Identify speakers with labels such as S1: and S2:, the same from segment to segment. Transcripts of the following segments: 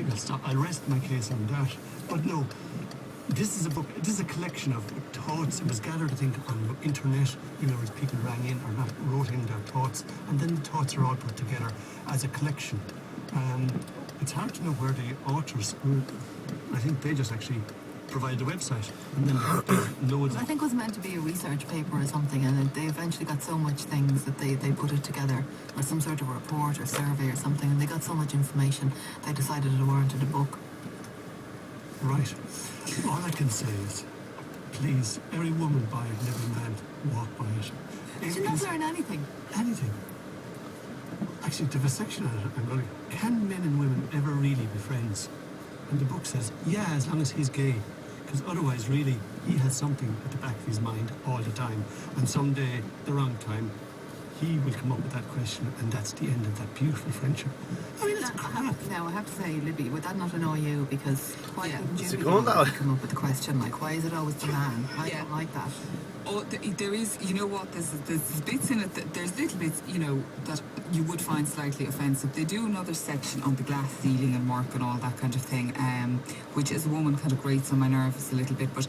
S1: think I'll rest my case on that. But no, this is a book, this is a collection of thoughts. It was gathered, I think, on the internet, as people rang in or not wrote in their thoughts, and then the thoughts are all put together as a collection. It's hard to know where the authors, I think they just actually provided the website, and then there's loads.
S2: I think it was meant to be a research paper or something, and they eventually got so much things that they put it together, or some sort of report or survey or something, and they got so much information, they decided it warranted a book.
S1: Right. All I can say is, please, every woman buy it and every man walk by it.
S2: Did you not learn anything?
S1: Anything. Actually, there's a section on it, I'm going, can men and women ever really be friends? And the book says, yeah, as long as he's gay. Because otherwise, really, he has something at the back of his mind all the time. And someday, the wrong time, he will come up with that question, and that's the end of that beautiful friendship. I mean, it's crap.
S2: Now, I have to say, Libby, would that not annoy you? Because why couldn't you
S3: come
S2: up with the question, like, why is it always the man? I don't like that.
S4: Oh, there is, you know what, there's bits in it, there's little bits, that you would find slightly offensive. They do another section on the glass ceiling and work and all that kind of thing, which as a woman kind of grates on my nerves a little bit. But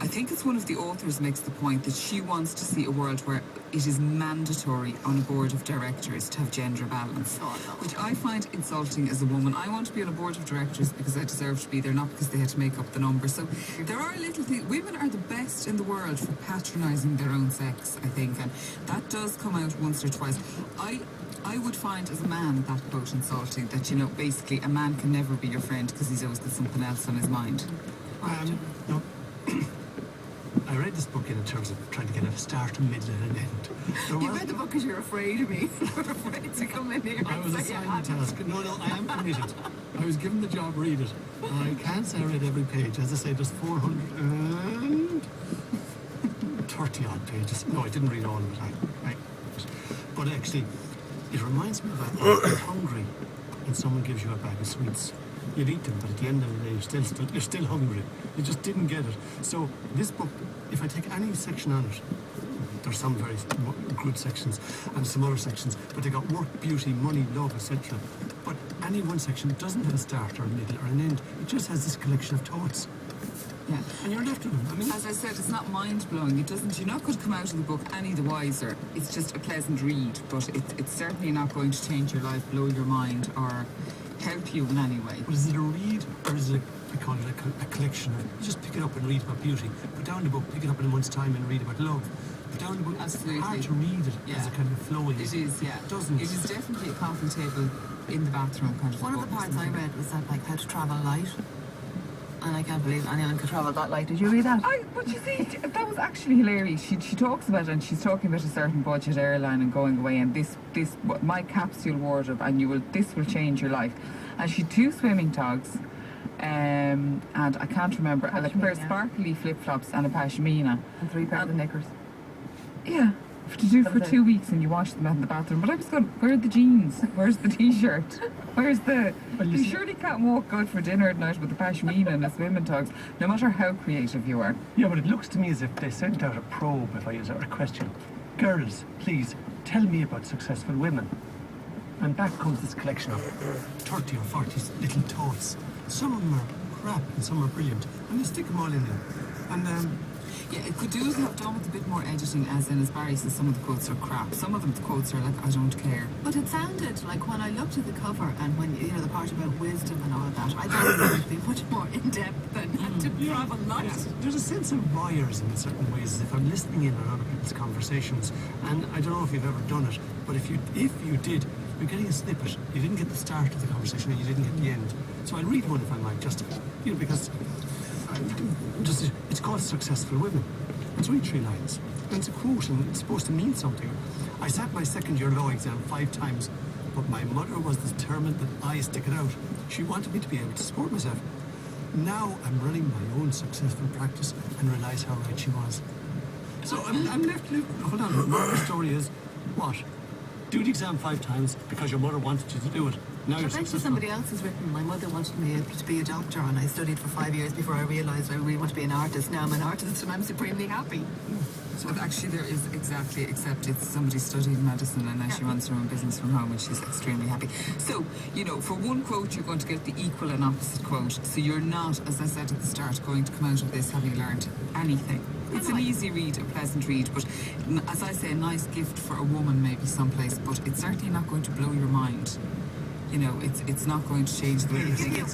S4: I think it's one of the authors makes the point that she wants to see a world where it is mandatory on a board of directors to have gender balance, which I find insulting as a woman. I want to be on a board of directors because I deserve to be there, not because they had to make up the numbers. So there are little things. Women are the best in the world for patronising their own sex, I think, and that does come out once or twice. I would find as a man that quote insulting, that, basically a man can never be your friend because he's always got something else on his mind.
S1: No. I read this book in terms of trying to get a start, a middle, and an end.
S2: You read the book because you're afraid of me. You're afraid to come in here.
S1: I was assigned the task. No, I am committed. I was given the job, read it. I can't say I read every page. As I say, there's 430 odd pages. No, I didn't read all of it. But actually, it reminds me of that. You're hungry and someone gives you a bag of sweets. You'd eat them, but at the end of the day, you're still hungry. You just didn't get it. So this book, if I take any section on it, there's some very good sections and some other sections, but they got work, beauty, money, love, etc. But any one section doesn't have a start or a middle or an end. It just has this collection of thoughts.
S4: Yeah.
S1: And you're left with them. I mean,
S4: as I said, it's not mind-blowing. You're not going to come out of the book any the wiser. It's just a pleasant read, but it's certainly not going to change your life, blow your mind, or help you in any way.
S1: But is it a read, or is it, I call it a collection of, you just pick it up and read about beauty, put down the book, pick it up in a month's time and read about love. Put down the book,
S4: absolutely.
S1: It's hard to read it as a kind of flowing.
S4: It is, yeah.
S1: Doesn't.
S4: It is definitely a coffee table in the bathroom kind of
S2: One of the parts I read was that, like, how to travel light. And I can't believe anyone could travel that light. Did you read that?
S4: But you see, that was actually hilarious. She talks about it, and she's talking about a certain budget airline and going away, and this my capsule wardrobe, and this will change your life. And she had 2 swimming togs, and I can't remember, like a pair of sparkly flip-flops and a pashmina.
S2: And 3 pairs of knickers.
S4: Yeah. To do for 2 weeks and you wash them out in the bathroom. But I was going, where are the jeans? Where's the t-shirt? Where's the... You surely can't walk out for dinner at night with a pashmina and a swimming togs, no matter how creative you are.
S1: Yeah, but it looks to me as if they sent out a probe, if I use it, or a question. Girls, please, tell me about successful women. And back comes this collection of 30 or 40 little thoughts. Some of them are crap and some are brilliant. And you stick them all in there. And,
S4: yeah, it could do have done with a bit more editing, as in, as Barry says, some of the quotes are crap. Some of them, the quotes are like, I don't care.
S2: But it sounded like when I looked at the cover and when, the part about wisdom and all that, I thought it would be much more in-depth than to travel light.
S1: Yeah. There's a sense of wires in certain ways, as if I'm listening in on other people's conversations. And I don't know if you've ever done it, but if you did, you're getting a snippet. You didn't get the start of the conversation and you didn't get the end. So I'll read one if I might, just, because... it's called Successful Women. It's only 3 lines. And it's a quote and it's supposed to mean something. I sat my second-year law exam 5 times, but my mother was determined that I stick it out. She wanted me to be able to support myself. Now I'm running my own successful practice and realise how right she was. So I'm left... Hold on. The moral story is, what? Do the exam 5 times because your mother wanted you to do it. Now you're successful.
S2: Somebody else has written, my mother wanted me to be a doctor and I studied for 5 years before I realised I really want to be an artist. Now I'm an artist and I'm supremely happy.
S4: But actually, there is exactly, except it's somebody studied medicine and now she runs her own business from home and she's extremely happy. So, you know, for one quote, you're going to get the equal and opposite quote. So you're not, as I said at the start, going to come out of this having learned anything. It's an easy read, a pleasant read, but as I say, a nice gift for a woman maybe someplace, but it's certainly not going to blow your mind. You know, it's not going to change the way you think.